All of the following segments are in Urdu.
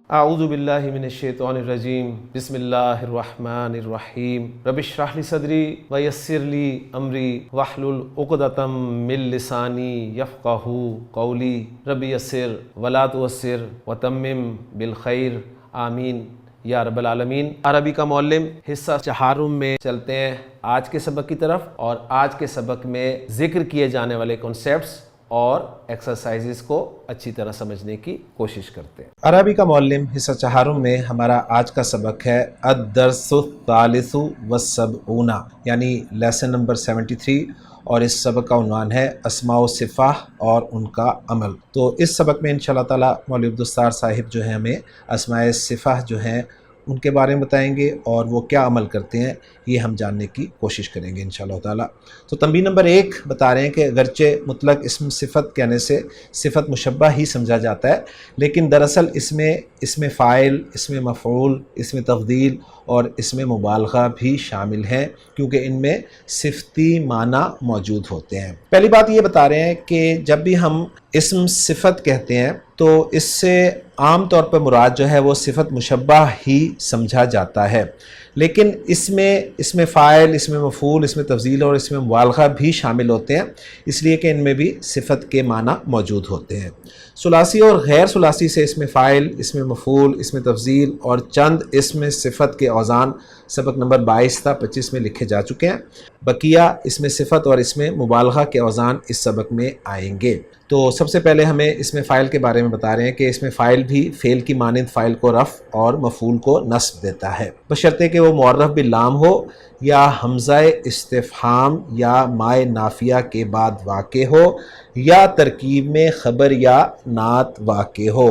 اعوذ باللہ من الشیطان الرجیم بسم اللہ الرحمن الرحیم رب اشرح لی صدری ویسر لی امری واحلل عقدۃ من لسانی یفقہوا قولی رب یسر ولا تعسر وتمم بالخیر آمین یا رب العالمین۔ عربی کا معلم حصہ چہارم میں چلتے ہیں آج کے سبق کی طرف، اور آج کے سبق میں ذکر کیے جانے والے کنسیپٹس اور ایکسرسائزز کو اچھی طرح سمجھنے کی کوشش کرتے ہیں۔ عربی کا معلم حصہ چہارم میں ہمارا آج کا سبق ہے الدرس الثالث والسبعون، یعنی لیسن نمبر 73، اور اس سبق کا عنوان ہے اسماء و صفات اور ان کا عمل۔ تو اس سبق میں انشاءاللہ تعالی مولوی عبدالستار صاحب جو ہیں ہمیں اسماء صفات جو ہیں ان کے بارے میں بتائیں گے، اور وہ کیا عمل کرتے ہیں یہ ہم جاننے کی کوشش کریں گے انشاءاللہ تعالی۔ تو تنبیہ نمبر 1 بتا رہے ہیں کہ اگرچہ مطلق اسم صفت کہنے سے صفت مشبہ ہی سمجھا جاتا ہے، لیکن دراصل اس میں اسم فاعل، اسم مفعول، اسم تفضیل اور اسم مبالغہ بھی شامل ہیں، کیونکہ ان میں صفتی معنی موجود ہوتے ہیں۔ پہلی بات یہ بتا رہے ہیں کہ جب بھی ہم اسم صفت کہتے ہیں تو اس سے عام طور پر مراد جو ہے وہ صفت مشبہ ہی سمجھا جاتا ہے، لیکن اس میں اسم فاعل، اسم مفعول، اسم تفضیل اور اسم مبالغہ بھی شامل ہوتے ہیں، اس لیے کہ ان میں بھی صفت کے معنی موجود ہوتے ہیں۔ ثلاثی اور غیر ثلاثی سے اسم فاعل، اسم مفعول، اسم تفضیل اور چند اسم صفت کے اوزان سبق نمبر 22 تا 25 میں لکھے جا چکے ہیں۔ بقیہ اسم صفت اور اسم مبالغہ کے اوزان اس سبق میں آئیں گے۔ تو سب سے پہلے ہمیں اسم فاعل کے بارے میں بتا رہے ہیں کہ اسم فاعل بھی فعل کی مانند فاعل کو رفع اور مفعول کو نصب دیتا ہے، بشرطے کہ وہ معرف باللام ہو یا حمزہ استفہام یا مائے نافیہ کے بعد واقع ہو یا ترکیب میں خبر یا نعت واقع ہو۔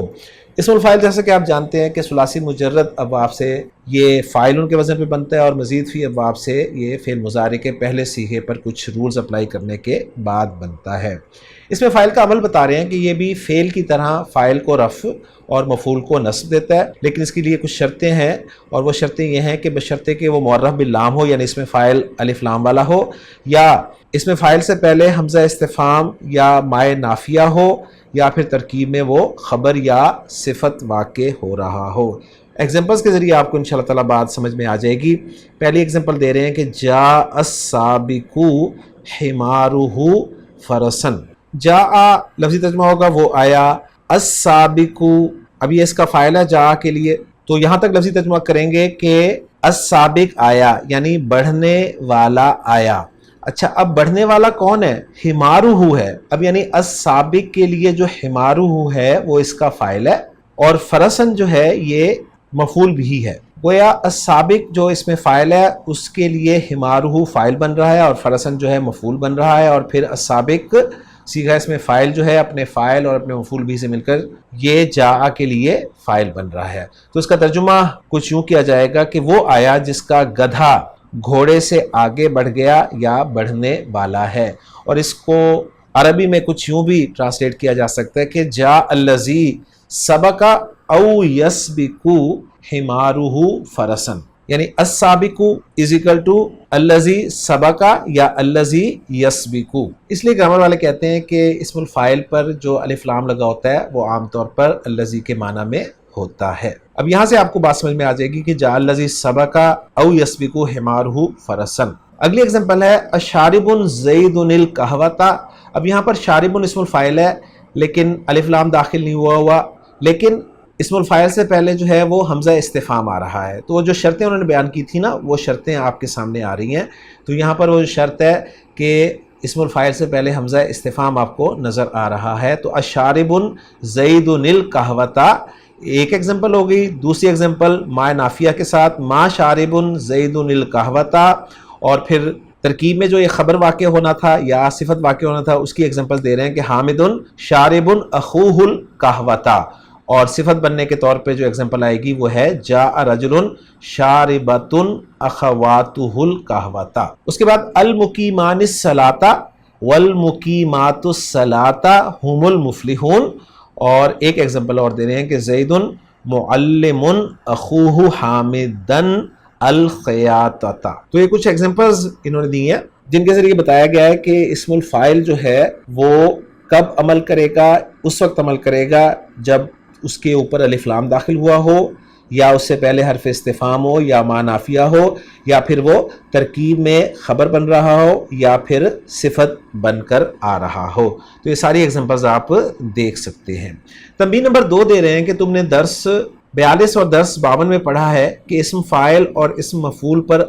اسم الفاعل جیسا کہ آپ جانتے ہیں کہ ثلاثی مجرد ابواب سے یہ فاعلن کے وزن پہ بنتا ہے، اور مزید فی ابواب سے یہ فعل مضارع کے پہلے صیغے پر کچھ رولز اپلائی کرنے کے بعد بنتا ہے۔ اس میں فاعل کا عمل بتا رہے ہیں کہ یہ بھی فعل کی طرح فاعل کو رفع اور مفعول کو نصب دیتا ہے، لیکن اس کے لیے کچھ شرطیں ہیں، اور وہ شرطیں یہ ہیں کہ بشرطے کہ وہ معرف باللام ہو، یعنی اس میں فاعل الف لام والا ہو، یا اس میں فاعل سے پہلے حمزہ استفہام یا مائے نافیہ ہو، یا پھر ترکیب میں وہ خبر یا صفت واقع ہو رہا ہو۔ ایگزامپلز کے ذریعے آپ کو انشاءاللہ تعالی بات سمجھ میں آ جائے گی۔ پہلی ایگزامپل دے رہے ہیں کہ جاء السابق حمارہ فرسن۔ جاء لفظی ترجمہ ہوگا وہ آیا، السابق اب یہ اس کا فاعل ہے جاء کے لیے، تو یہاں تک لفظی ترجمہ کریں گے کہ السابق آیا یعنی بڑھنے والا آیا۔ اچھا، اب بڑھنے والا کون ہے؟ حمارہ ہے۔ اب یعنی السابق کے لیے جو حمارہ ہے وہ اس کا فاعل ہے، اور فرسن جو ہے یہ مفعول بھی ہے۔ گویا السابق جو اس میں فاعل ہے اس کے لیے حمارہ فاعل بن رہا ہے، اور فرسن جو ہے مفعول بن رہا ہے، اور پھر السابق صیغہ اس میں فاعل جو ہے اپنے فاعل اور اپنے مفعول بھی سے مل کر یہ جاء کے لیے فاعل بن رہا ہے۔ تو اس کا ترجمہ کچھ یوں کیا جائے گا کہ وہ آیا جس کا گدھا گھوڑے سے آگے بڑھ گیا یا بڑھنے والا ہے، اور اس کو عربی میں کچھ یوں بھی ٹرانسلیٹ کیا جا سکتا ہے کہ جاء الذی سبق او یسبق حمارہ فرسن، یعنی السابق از اکول ٹو الذی سبق یا الذی یسبق۔ اس لیے گرامر والے کہتے ہیں کہ اسم الفاعل پر جو الف لام لگا ہوتا ہے وہ عام طور پر الذی کے معنی میں ہوتا ہے۔ اب یہاں سے آپ کو بات سمجھ میں آ جائے گی کہ جاء الذی سبق او یسبق حمارہ فرسن۔ اگلی ایگزامپل ہے الشارب زید القہوۃ۔ اب یہاں پر شارب اسم الفاعل ہے لیکن الف لام داخل نہیں ہوا، لیکن اسم الفاعل سے پہلے جو ہے وہ حمزہ استفہام آ رہا ہے، تو وہ جو شرطیں انہوں نے بیان کی تھی نا وہ شرطیں آپ کے سامنے آ رہی ہیں۔ تو یہاں پر وہ شرط ہے کہ اسم الفاعل سے پہلے حمزہ استفہام آپ کو نظر آ رہا ہے، تو الشارب زید القہوۃ ایک ایگزامپل ہو گئی۔ دوسری ایگزامپل مائے نافیہ کے ساتھ ما شارب زید القہوۃ، اور پھر ترکیب میں جو یہ خبر واقع ہونا تھا یا صفت واقع ہونا تھا اس کی ایگزامپل دے رہے ہیں کہ حامد شارب اخوہ القہوۃ، اور صفت بننے کے طور پہ جو ایگزامپل آئے گی وہ ہے جاء رجل شاربۃ اخواتہ القہوۃ۔ اس کے بعد المقیمان الصلاۃ والمقیمات الصلاۃ هم المفلحون، اور ایک ایگزامپل اور دے رہے ہیں کہ زید معلم اخوہ حامدن الخیاطۃ۔ تو یہ کچھ ایگزامپلز انہوں نے دی ہیں جن کے ذریعے بتایا گیا ہے کہ اسم الفاعل جو ہے وہ کب عمل کرے گا؟ اس وقت عمل کرے گا جب اس کے اوپر الف لام داخل ہوا ہو، یا اس سے پہلے حرف استفہام ہو، یا ما نافیہ ہو، یا پھر وہ ترکیب میں خبر بن رہا ہو، یا پھر صفت بن کر آ رہا ہو۔ تو یہ ساری ایگزامپلز آپ دیکھ سکتے ہیں۔ تنبیہ نمبر 2 دے رہے ہیں کہ تم نے درس 42 اور درس 52 میں پڑھا ہے کہ اسم فاعل اور اسم مفعول پر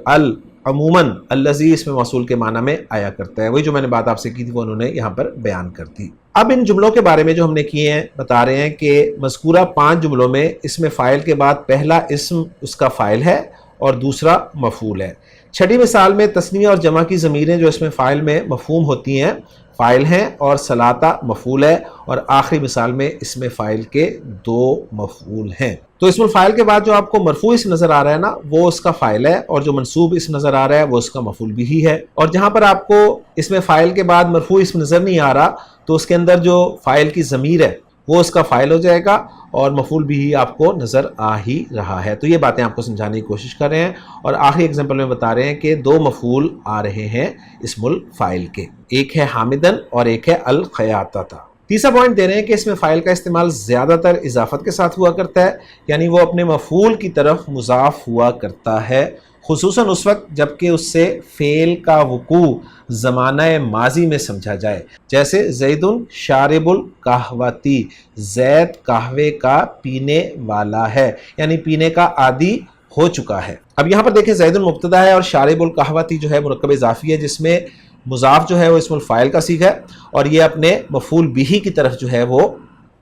عموماً الذی اسم موصول کے معنی میں آیا کرتا ہے۔ وہی جو میں نے بات آپ سے کی تھی وہ انہوں نے یہاں پر بیان کر دی۔ اب ان جملوں کے بارے میں جو ہم نے کیے ہیں بتا رہے ہیں کہ مذکورہ 5 جملوں میں اسم فاعل کے بعد پہلا اسم اس کا فاعل ہے اور دوسرا مفعول ہے۔ چھٹی مثال میں تثنیہ اور جمع کی ضمیریں جو اسم فاعل میں مفہوم ہوتی ہیں فاعل ہیں اور صلاۃ مفعول ہے، اور آخری مثال میں اسم فاعل کے 2 مفعول ہیں۔ تو اسم الفاعل کے بعد جو آپ کو مرفوع اسم نظر آ رہا ہے نا وہ اس کا فاعل ہے، اور جو منصوب اسم نظر آ رہا ہے وہ اس کا مفعول بھی ہی ہے۔ اور جہاں پر آپ کو اسم فاعل کے بعد مرفوع اسم نظر نہیں آ رہا تو اس کے اندر جو فاعل کی ضمیر ہے وہ اس کا فاعل ہو جائے گا، اور مفعول بھی ہی آپ کو نظر آ ہی رہا ہے۔ تو یہ باتیں آپ کو سمجھانے کی کوشش کر رہے ہیں، اور آخری ایگزامپل میں بتا رہے ہیں کہ 2 مفعول آ رہے ہیں اسم الفاعل کے، ایک ہے حامدن اور ایک ہے الخیاطۃ۔ تیسرا پوائنٹ دے رہے ہیں کہ اسم فاعل کا استعمال زیادہ تر اضافت کے ساتھ ہوا کرتا ہے، یعنی وہ اپنے مفعول کی طرف مضاف ہوا کرتا ہے، خصوصاً اس وقت جبکہ اس سے فعل کا وقوع زمانہ ماضی میں سمجھا جائے، جیسے زید شارب القہوتی، زید قہوے کا پینے والا ہے، یعنی پینے کا عادی ہو چکا ہے۔ اب یہاں پر دیکھیں زید مبتدا ہے اور شارب القہوتی جو ہے مرکب اضافی ہے، جس میں مضاف جو ہے وہ اسم الفاعل کا صیغہ ہے، اور یہ اپنے مفعول بہ کی طرف جو ہے وہ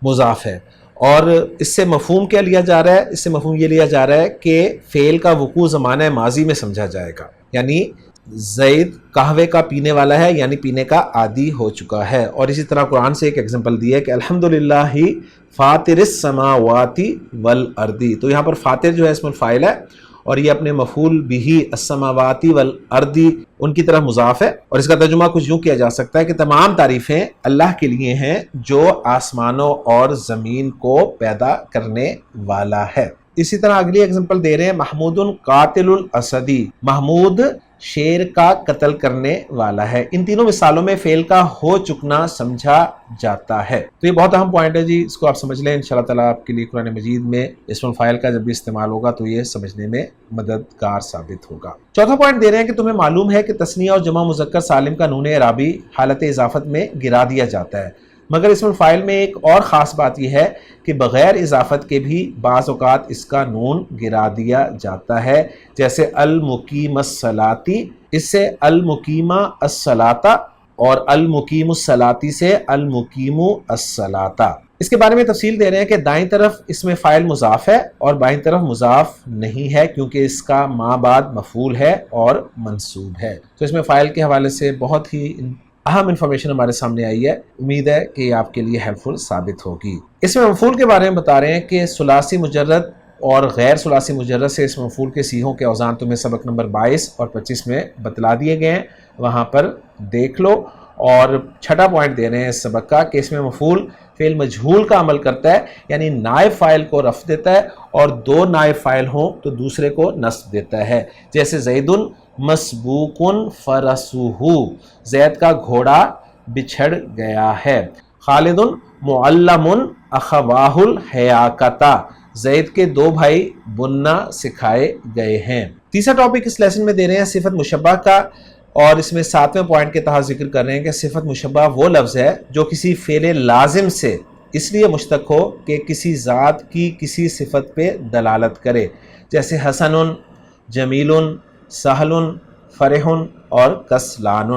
مضاف ہے۔ اور اس سے مفہوم کیا لیا جا رہا ہے؟ اس سے مفہوم یہ لیا جا رہا ہے کہ فعل کا وقوع زمانہ ماضی میں سمجھا جائے گا، یعنی زید قہوے کا پینے والا ہے، یعنی پینے کا عادی ہو چکا ہے۔ اور اسی طرح قرآن سے ایک ایگزامپل دی ہے کہ الحمدللہ فاطر السماوات والارض، تو یہاں پر فاطر جو ہے اسم الفاعل ہے، اور یہ اپنے مفعول بہ السماوات والارض ان کی طرف مضاف ہے، اور اس کا ترجمہ کچھ یوں کیا جا سکتا ہے کہ تمام تعریفیں اللہ کے لیے ہیں جو آسمانوں اور زمین کو پیدا کرنے والا ہے۔ اسی طرح اگلی ایگزامپل دے رہے ہیں محمود قاتل الاسدی، محمود شیر کا قتل کرنے والا ہے۔ ان تینوں مثالوں میں فعل کا ہو چکنا سمجھا جاتا ہے۔ تو یہ بہت اہم پوائنٹ ہے جی، اس کو آپ سمجھ لیں، انشاءاللہ تعالیٰ آپ کے لیے قرآن مجید میں اسم الفاعل کا جب بھی استعمال ہوگا تو یہ سمجھنے میں مددگار ثابت ہوگا۔ چوتھا پوائنٹ دے رہے ہیں کہ تمہیں معلوم ہے کہ تثنیہ اور جمع مذکر سالم کا نون اعرابی حالت اضافت میں گرا دیا جاتا ہے، مگر اسم الفاعل میں ایک اور خاص بات یہ ہے کہ بغیر اضافت کے بھی بعض اوقات اس کا نون گرا دیا جاتا ہے، جیسے المقیم الصلاتی، اس سے المقیمہ الصلاۃ، اور المقیم الصلاتی سے المقیم الصلاۃ۔ اس کے بارے میں تفصیل دے رہے ہیں کہ دائیں طرف اسم فاعل مضاف ہے اور بائیں طرف مضاف نہیں ہے، کیونکہ اس کا ما بعد مفعول ہے اور منصوب ہے۔ تو اسم فاعل کے حوالے سے بہت ہی اہم انفارمیشن ہمارے سامنے آئی ہے، امید ہے کہ یہ آپ کے لیے ہیلپ فل ثابت ہوگی۔ اس میں مفعول کے بارے میں بتا رہے ہیں کہ ثلاثی مجرد اور غیر ثلاثی مجرد سے اس مفعول کے صیغوں کے اوزان تمہیں سبق نمبر 22 اور 25 میں بتلا دیے گئے ہیں، وہاں پر دیکھ لو۔ اور چھٹا پوائنٹ دے رہے ہیں اس سبق کا کہ اس میں مفعول فعل مجہول کا عمل کرتا ہے، یعنی نائب فاعل کو رفع دیتا ہے، اور 2 نائب فاعل ہوں تو دوسرے کو نصب دیتا ہے، جیسے زید مسبوق فرسہ، زید کا گھوڑا بچھڑ گیا ہے، خالد معلم اخواہ الحیاکۃ، زید کے 2 بھائی بننا سکھائے گئے ہیں۔ تیسرا ٹاپک اس لیسن میں دے رہے ہیں صفت مشبہ کا، اور اس میں 7ویں پوائنٹ کے تحت ذکر کر رہے ہیں کہ صفت مشبہ وہ لفظ ہے جو کسی فعل لازم سے اس لیے مشتق ہو کہ کسی ذات کی کسی صفت پہ دلالت کرے، جیسے حسن، جمیل، سہل، فرح اور کسلان۔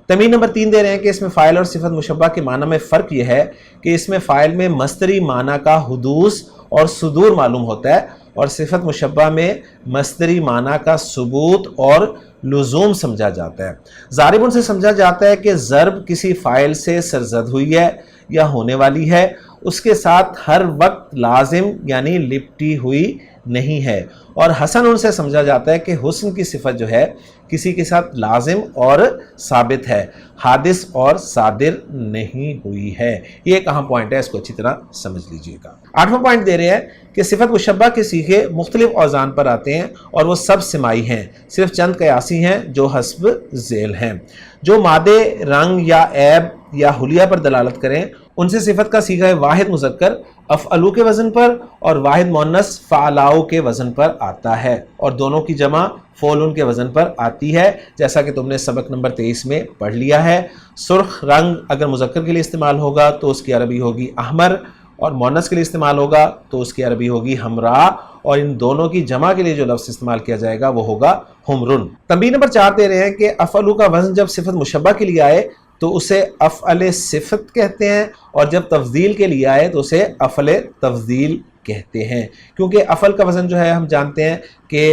تمرین نمبر 3 دے رہے ہیں کہ اس میں فاعل اور صفت مشبہ کے معنی میں فرق یہ ہے کہ اس میں فاعل میں مصدری معنی کا حدوث اور صدور معلوم ہوتا ہے، اور صفت مشبہ میں مصدری معنی کا ثبوت اور لزوم سمجھا جاتا ہے۔ ضارب سے سمجھا جاتا ہے کہ ضرب کسی فاعل سے سرزد ہوئی ہے یا ہونے والی ہے، اس کے ساتھ ہر وقت لازم یعنی لپٹی ہوئی نہیں ہے، اور حسن ان سے سمجھا جاتا ہے کہ حسن کی صفت جو ہے کسی کے ساتھ لازم اور ثابت ہے، حادث اور صادر نہیں ہوئی ہے۔ یہ ایک اہم پوائنٹ ہے، اس کو اچھی طرح سمجھ لیجئے گا۔ 8واں پوائنٹ دے رہے ہیں کہ صفت مشبہ کے صیغے مختلف اوزان پر آتے ہیں اور وہ سب سمائی ہیں، صرف چند قیاسی ہیں جو حسب ذیل ہیں۔ جو مادے، رنگ یا عیب یا حلیہ پر دلالت کریں ان سے صفت کا صیغہ واحد مذکر افعلو کے وزن پر اور واحد مؤنث فعلاؤ کے وزن پر آتا ہے، اور دونوں کی جمع فعلن کے وزن پر آتی ہے، جیسا کہ تم نے سبق نمبر 23 میں پڑھ لیا ہے۔ سرخ رنگ اگر مذکر کے لیے استعمال ہوگا تو اس کی عربی ہوگی احمر، اور مؤنث کے لیے استعمال ہوگا تو اس کی عربی ہوگی ہمراء، اور ان دونوں کی جمع کے لیے جو لفظ استعمال کیا جائے گا وہ ہوگا حمرن۔ تنبیہ نمبر 4 دے رہے ہیں کہ افعلو کا وزن جب صفت مشبہ کے لیے آئے تو اسے افعل صفت کہتے ہیں، اور جب تفضیل کے لیے آئے تو اسے افعل تفضیل کہتے ہیں، کیونکہ افعل کا وزن جو ہے ہم جانتے ہیں کہ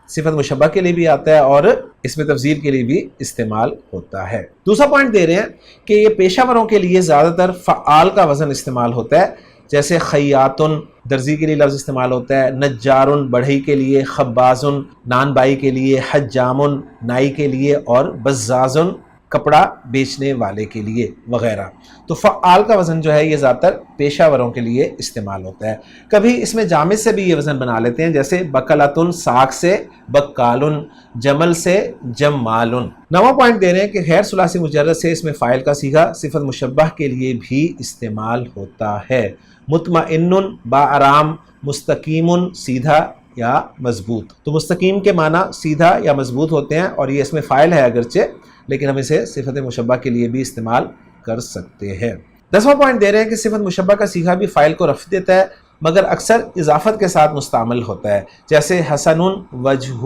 صفت مشبہ کے لیے بھی آتا ہے اور اس میں تفضیل کے لیے بھی استعمال ہوتا ہے۔ دوسرا پوائنٹ دے رہے ہیں کہ یہ پیشہ وروں کے لیے زیادہ تر فعال کا وزن استعمال ہوتا ہے، جیسے خیاطن درزی کے لیے لفظ استعمال ہوتا ہے، نجارن بڑھئی کے لیے، خبازن نان بائی کے لیے، حجامن نائی کے لیے، اور بزازن کپڑا بیچنے والے کے لیے وغیرہ۔ تو فعال کا وزن جو ہے یہ زیادہ تر پیشہ وروں کے لیے استعمال ہوتا ہے۔ کبھی اس میں جامد سے بھی یہ وزن بنا لیتے ہیں، جیسے بکلاتن ساکھ سے بکالن، جمل سے جمالن۔ نواں پوائنٹ دے رہے ہیں کہ غیر ثلاثی مجرد سے اس میں فاعل کا صیغہ صفت مشبہ کے لیے بھی استعمال ہوتا ہے۔ مطمئن با آرام، مستقیم سیدھا یا مضبوط۔ تو مستقیم کے معنی سیدھا یا مضبوط ہوتے ہیں، اور یہ اس میں فاعل ہے اگرچہ، لیکن ہم اسے صفت مشبہ کے لیے بھی استعمال کر سکتے ہیں۔ 10واں پوائنٹ دے رہے ہیں کہ صفت مشبہ کا صیغہ بھی فاعل کو رفع دیتا ہے، مگر اکثر اضافت کے ساتھ مستعمل ہوتا ہے، جیسے حسن وجہہ،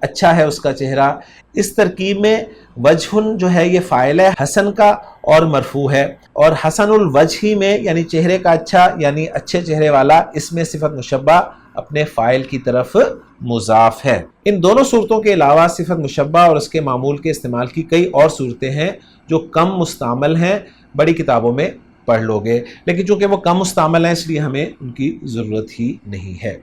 اچھا ہے اس کا چہرہ۔ اس ترکیب میں وجہ جو ہے یہ فاعل ہے حسن کا اور مرفوع ہے، اور حسن الوجہ میں یعنی چہرے کا اچھا، یعنی اچھے چہرے والا، اس میں صفت مشبہ اپنے فاعل کی طرف مضاف ہے۔ ان دونوں صورتوں کے علاوہ صفت مشبہ اور اس کے معمول کے استعمال کی کئی اور صورتیں ہیں جو کم مستعمل ہیں، بڑی کتابوں میں پڑھ لو گے، لیکن چونکہ وہ کم مستعمل ہیں اس لیے ہمیں ان کی ضرورت ہی نہیں ہے۔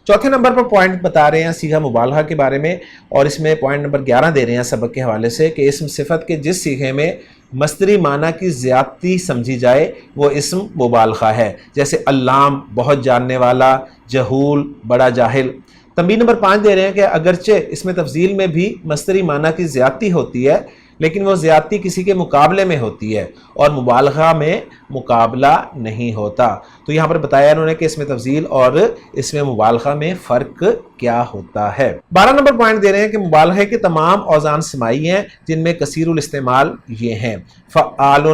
چوتھے نمبر پر پوائنٹ بتا رہے ہیں صیغہ مبالغہ کے بارے میں، اور اس میں پوائنٹ نمبر 11 دے رہے ہیں سبق کے حوالے سے کہ اسم صفت کے جس صیغے میں مصدری معنی کی زیادتی سمجھی جائے وہ اسم مبالغہ ہے، جیسے علام بہت جاننے والا، جہول بڑا جاہل۔ تنبیہ نمبر 5 دے رہے ہیں کہ اگرچہ اس میں تفضیل میں بھی مصدری معنی کی زیادتی ہوتی ہے، لیکن وہ زیادتی کسی کے مقابلے میں ہوتی ہے، اور مبالغہ میں مقابلہ نہیں ہوتا۔ تو یہاں پر بتایا انہوں نے کہ اس میں تفضیل اور اس میں مبالغہ میں فرق کیا ہوتا ہے۔ 12 نمبر پوائنٹ دے رہے ہیں کہ مبالغہ کے تمام اوزان سماعی ہیں، جن میں کثیر الاستعمال یہ ہیں: فعال،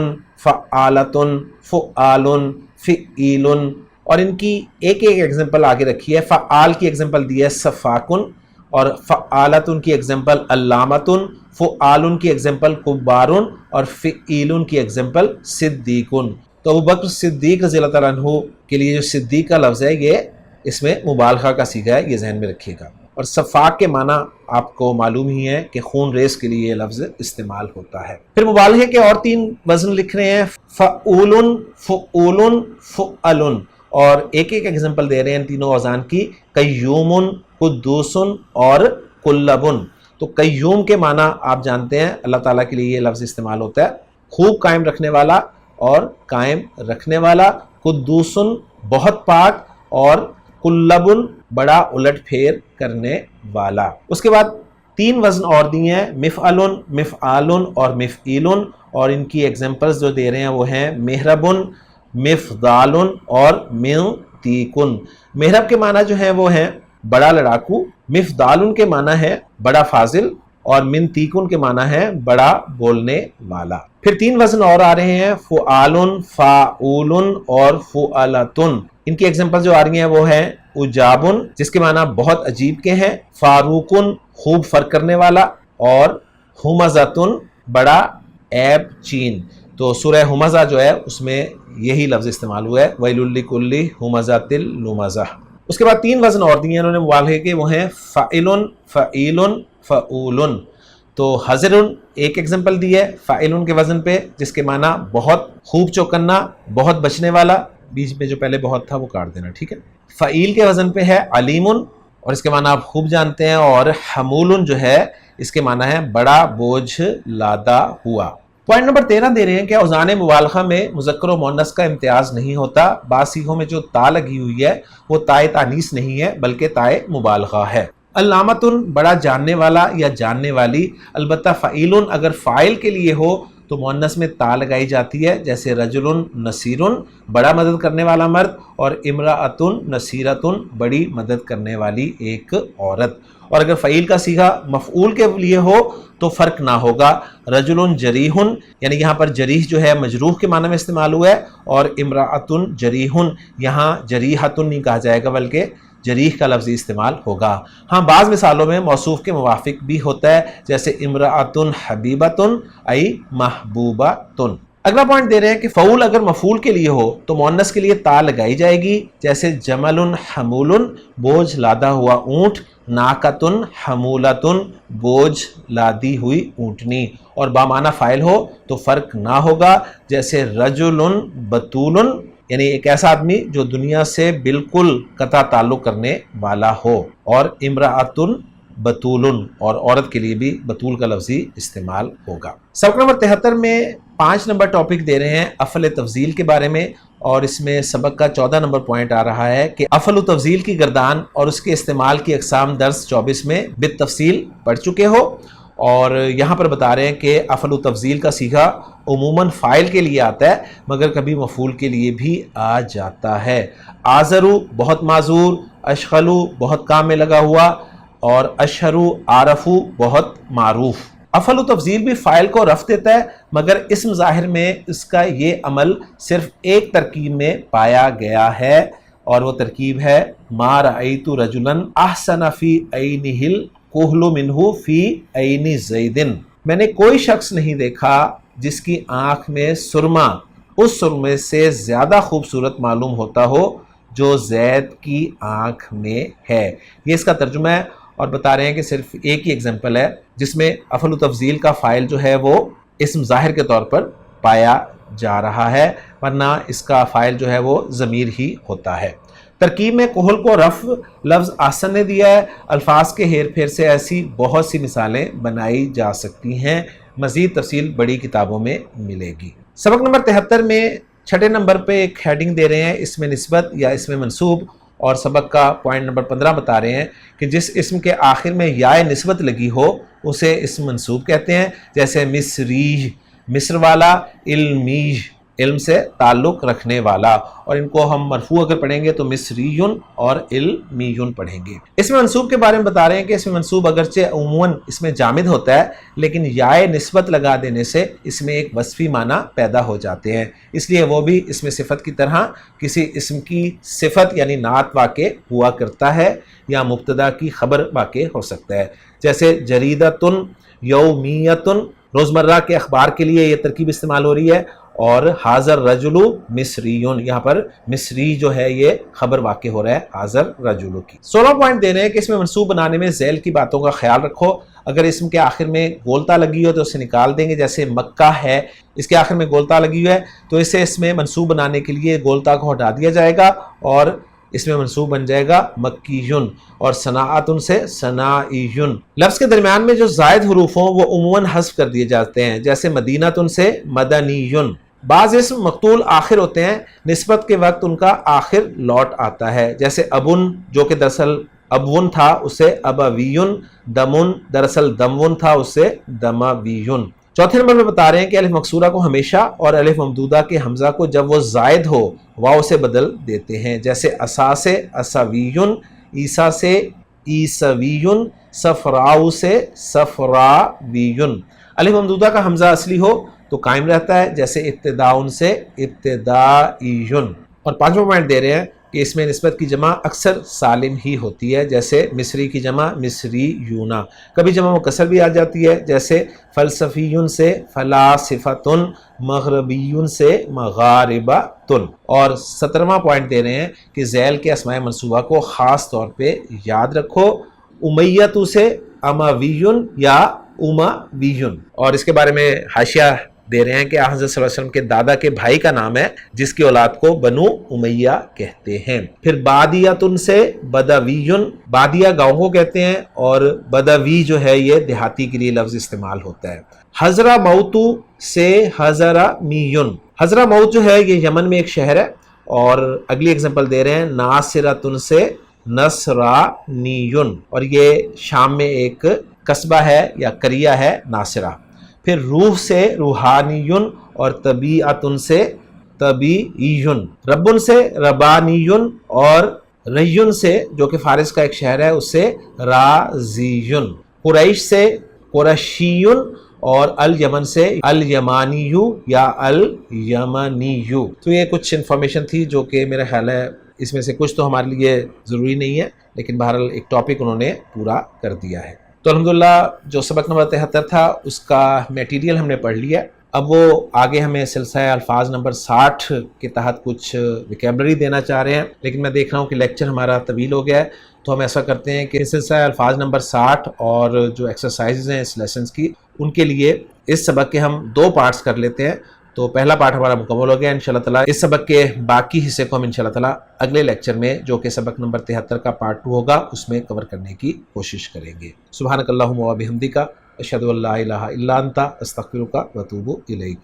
فعالتن، فعال، فعیل، اور ان کی ایک ایک ایگزامپل آگے رکھی ہے۔ فعال کی ایگزامپل دی ہے سفاکن، اور فعالتن کی ایگزامپل علامتن، فعالن کی ایگزامپل کبارن، اور فعیلن کی ایگزامپل صدیقن۔ تو ابو بکر صدیق رضی اللہ تعالیٰ عنہ کے لیے جو صدیق کا لفظ ہے یہ اس میں مبالغہ کا صیغہ ہے، یہ ذہن میں رکھیے گا۔ اور صفاق کے معنی آپ کو معلوم ہی ہے کہ خون ریز کے لیے یہ لفظ استعمال ہوتا ہے۔ پھر مبالغے کے اور 3 وزن لکھ رہے ہیں: فعولن، فعولن، فعلن، اور ایک ایک ایگزامپل دے رہے ہیں ان تینوں اوزان کی: قیومن، قدوسن، اور کلبن۔ تو قیوم کے معنی آپ جانتے ہیں اللہ تعالیٰ کے لیے یہ لفظ استعمال ہوتا ہے، خوب قائم رکھنے والا اور قائم رکھنے والا، قدوسن بہت پاک، اور کلبن بڑا الٹ پھیر کرنے والا۔ اس کے بعد 3 وزن اور دیے ہیں: مفعلن، مفعالن، اور مفعیلن، اور ان کی ایگزامپلز جو دے رہے ہیں وہ ہیں محربن، مفضالن، اور منتیکن۔ محرب کے معنی جو ہیں وہ ہیں بڑا لڑاکو، مفضالن کے معنی ہے بڑا فاضل، اور منتیکن کے معنی ہے بڑا بولنے والا۔ پھر 3 وزن اور آ رہے ہیں: فعالن، فاعولن، اور فعلتن۔ ان کی ایگزامپل جو آ رہی ہیں وہ ہیں عجابن، جس کے معنی بہت عجیب کے ہیں، فاروقن خوب فرق کرنے والا، اور ہمزتن بڑا عیب چین۔ تو سورہ ہمزہ جو ہے اس میں یہی لفظ استعمال ہوا ہے: ویل لکل ہمزۃ لمزہ۔ اس کے بعد 3 وزن اور دیے انہوں نے مبالغے کے، وہ ہیں فعلن، فعیلن، فعولن۔ تو حذرن ایک ایگزامپل دی ہے فعلن کے وزن پہ، جس کے معنی بہت خوب چوکنا، بہت بچنے والا، بیچ میں جو پہلے بہت تھا وہ کاٹ دینا، ٹھیک ہے۔ فعیل کے وزن پہ ہے علیمن، اور اس کے معنی آپ خوب جانتے ہیں، اور حمولن جو ہے اس کے معنی ہے بڑا بوجھ لادا ہوا۔ پوائنٹ نمبر 13 دے رہے ہیں کہ اوزان مبالغہ میں مذکر و مؤنث کا امتیاز نہیں ہوتا۔ بعض صیغوں میں جو تا لگی ہوئی ہے وہ تائے تانیث نہیں ہے بلکہ تائے مبالغہ ہے۔ علامتن بڑا جاننے والا یا جاننے والی، البتہ فعیلن اگر فاعل کے لیے ہو تو مؤنث میں تا لگائی جاتی ہے، جیسے رجل نصیرن بڑا مدد کرنے والا مرد، اور امرأۃ نصیرۃ بڑی مدد کرنے والی ایک عورت۔ اور اگر فعیل کا صیغہ مفعول کے لیے ہو تو فرق نہ ہوگا، رجل جریح، یعنی یہاں پر جریح جو ہے مجروح کے معنی میں استعمال ہوا ہے، اور امرأۃ جریح یہاں جریحۃ نہیں کہا جائے گا بلکہ جریح کا لفظ استعمال ہوگا۔ ہاں بعض مثالوں میں موصوف کے موافق بھی ہوتا ہے، جیسے امرأۃ حبیبۃ ای محبوبۃ۔ اگلا پوائنٹ دے رہے ہیں کہ فعول اگر مفعول کے لیے ہو تو مؤنث کے لیے تا لگائی جائے گی، جیسے جمل حمول بوجھ لادا ہوا اونٹ، ناقۃ حمولۃ بوجھ لادی ہوئی اونٹنی، اور بامعنی فاعل ہو تو فرق نہ ہوگا، جیسے رجل بطول، یعنی ایک ایسا آدمی جو دنیا سے بالکل قطع تعلق کرنے والا ہو، اور امرأۃ بطول، اور عورت کے لیے بھی بطول کا لفظی استعمال ہوگا۔ سبق نمبر 73 میں 5 نمبر ٹاپک دے رہے ہیں افعل تفضیل کے بارے میں، اور اس میں سبق کا 14 نمبر پوائنٹ آ رہا ہے کہ افعل تفضیل کی گردان اور اس کے استعمال کی اقسام درس 24 میں بالتفصیل پڑھ چکے ہو، اور یہاں پر بتا رہے ہیں کہ افعل تفضیل کا صیغہ عموماً فاعل کے لیے آتا ہے مگر کبھی مفعول کے لیے بھی آ جاتا ہے۔ آزرو بہت معذور، اشغلو بہت کام میں لگا ہوا، اور اشہرو عارفو بہت معروف۔ افعل تفضیل بھی فاعل کو رفع دیتا ہے مگر اسم ظاہر میں اس کا یہ عمل صرف ایک ترکیب میں پایا گیا ہے، اور وہ ترکیب ہے ما رأیت رجلا احسن فی عینہ الکحل منہ فی عین زید۔ میں نے کوئی شخص نہیں دیکھا جس کی آنکھ میں سرما اس سرمے سے زیادہ خوبصورت معلوم ہوتا ہو جو زید کی آنکھ میں ہے۔ یہ اس کا ترجمہ ہے، اور بتا رہے ہیں کہ صرف ایک ہی ایگزامپل ہے جس میں افعل تفضیل کا فاعل جو ہے وہ اسم ظاہر کے طور پر پایا جا رہا ہے، ورنہ اس کا فاعل جو ہے وہ ضمیر ہی ہوتا ہے۔ ترکیب میں کحل کو رفع لفظ احسن نے دیا ہے۔ الفاظ کے ہیر پھیر سے ایسی بہت سی مثالیں بنائی جا سکتی ہیں، مزید تفصیل بڑی کتابوں میں ملے گی۔ سبق نمبر 73 میں 6 نمبر پہ ایک ہیڈنگ دے رہے ہیں اسم نسبت یا اسم منصوب، اور سبق کا پوائنٹ نمبر 15 بتا رہے ہیں کہ جس اسم کے آخر میں یا نسبت لگی ہو اسے اسم منصوب کہتے ہیں، جیسے مصری مصر والا، علمی علم سے تعلق رکھنے والا، اور ان کو ہم مرفوع اگر پڑھیں گے تو مصری اور علمی پڑھیں گے۔ اسم منصوب کے بارے میں بتا رہے ہیں کہ اسم منصوب اگرچہ عموماً اس میں جامد ہوتا ہے لیکن یا نسبت لگا دینے سے اس میں ایک وصفی معنی پیدا ہو جاتے ہیں، اس لیے وہ بھی اسم صفت کی طرح کسی اسم کی صفت یعنی نعت واقع ہوا کرتا ہے یا مبتدا کی خبر واقع ہو سکتا ہے، جیسے جریدتن یومیتن روزمرہ کے اخبار کے لیے یہ ترکیب استعمال ہو رہی ہے، اور حاضر رجل مصریون یہاں پر مصری جو ہے یہ خبر واقع ہو رہا ہے حاضر رجل کی۔ 16 پوائنٹ دینے ہیں کہ اس میں منصوب بنانے میں ذیل کی باتوں کا خیال رکھو۔ اگر اسم کے آخر میں گولتا لگی ہو تو اسے نکال دیں گے، جیسے مکہ ہے اس کے آخر میں گولتا لگی ہوئی ہے تو اسے اس میں منصوب بنانے کے لیے گولتا کو ہٹا دیا جائے گا اور اس میں منصوب بن جائے گا مکیون، اور صناعتن سے صناعیون۔ لفظ کے درمیان میں جو زائد حروف ہوں وہ عموماً حذف کر دیے جاتے ہیں، جیسے مدینتن سے مدنیون۔ بعض اسم مقتول آخر ہوتے ہیں، نسبت کے وقت ان کا آخر لوٹ آتا ہے، جیسے ابن جو کہ دراصل ابون تھا اسے ابویون، دمن دراصل دمون تھا اسے دمویون۔ چوتھے نمبر میں بتا رہے ہیں کہ الف مکسورہ کو ہمیشہ اور الف ممدودہ کے حمزہ کو جب وہ زائد ہو واو سے بدل دیتے ہیں، جیسے عصا سے عصویون، عیسیٰ سے عیسویون، صفراء سے صفراویون۔ الف ممدودہ کا حمزہ اصلی ہو تو قائم رہتا ہے، جیسے ابتداء سے ابتدائیون۔ اور 5واں پوائنٹ دے رہے ہیں کہ اس میں نسبت کی جمع اکثر سالم ہی ہوتی ہے، جیسے مصری کی جمع مصریون، کبھی جمع مکسر بھی آ جاتی ہے، جیسے فلسفیون سے فلاسفتن، مغربیون سے مغاربتن۔ اور 17واں پوائنٹ دے رہے ہیں کہ ذیل کے اسماء منصوبہ کو خاص طور پہ یاد رکھو، امیتو سے امویون یا امویون۔ اور اس کے بارے میں حاشیہ دے رہے ہیں کہ حضرت صلی اللہ علیہ وسلم کے دادا کے بھائی کا نام ہے جس کی اولاد کو بنو امیہ کہتے ہیں۔ پھر بادیتن سے بدویون، بادیہ گاؤں کو کہتے ہیں اور بدوی جو ہے یہ دیہاتی کے لیے لفظ استعمال ہوتا ہے۔ حضرہ موتو سے حضرہ میون، حضرہ موت جو ہے یہ یمن میں ایک شہر ہے، اور اگلی ایگزامپل دے رہے ہیں ناصرتن سے نصرانیون، اور یہ شام میں ایک قصبہ ہے یا قریہ ہے ناصرہ۔ پھر روح سے روحانیون اور طبیعتن سے طبیعیون، ربن سے ربانیون اور ریون سے جو کہ فارس کا ایک شہر ہے اس سے رازیون، قریش سے قرشیون اور الیمن سے الیمانیو یا الیمنیو۔ تو یہ کچھ انفارمیشن تھی جو کہ میرا خیال ہے اس میں سے کچھ تو ہمارے لیے ضروری نہیں ہے، لیکن بہرحال ایک ٹاپک انہوں نے پورا کر دیا ہے۔ تو الحمدللہ جو سبق نمبر 73 تھا اس کا میٹیریل ہم نے پڑھ لیا۔ اب وہ آگے ہمیں سلسلہ الفاظ نمبر 60 کے تحت کچھ ویکیبلری دینا چاہ رہے ہیں، لیکن میں دیکھ رہا ہوں کہ لیکچر ہمارا طویل ہو گیا ہے، تو ہم ایسا کرتے ہیں کہ سلسلہ الفاظ نمبر 60 اور جو ایکسرسائزز ہیں اس لیسنز کی، ان کے لیے اس سبق کے ہم 2 پارٹس کر لیتے ہیں۔ تو پہلا پارٹ ہمارا مکمل ہو گیا انشاءاللہ تعالیٰ۔ اس سبق کے باقی حصے کو ہم انشاءاللہ تعالیٰ اگلے لیکچر میں جو کہ سبق نمبر 73 کا پارٹ 2 ہوگا اس میں کور کرنے کی کوشش کریں گے۔ سبحانک اللہم و بحمدک، اشہد ان لا الہ الا انت، استغفرک و اتوب الیک۔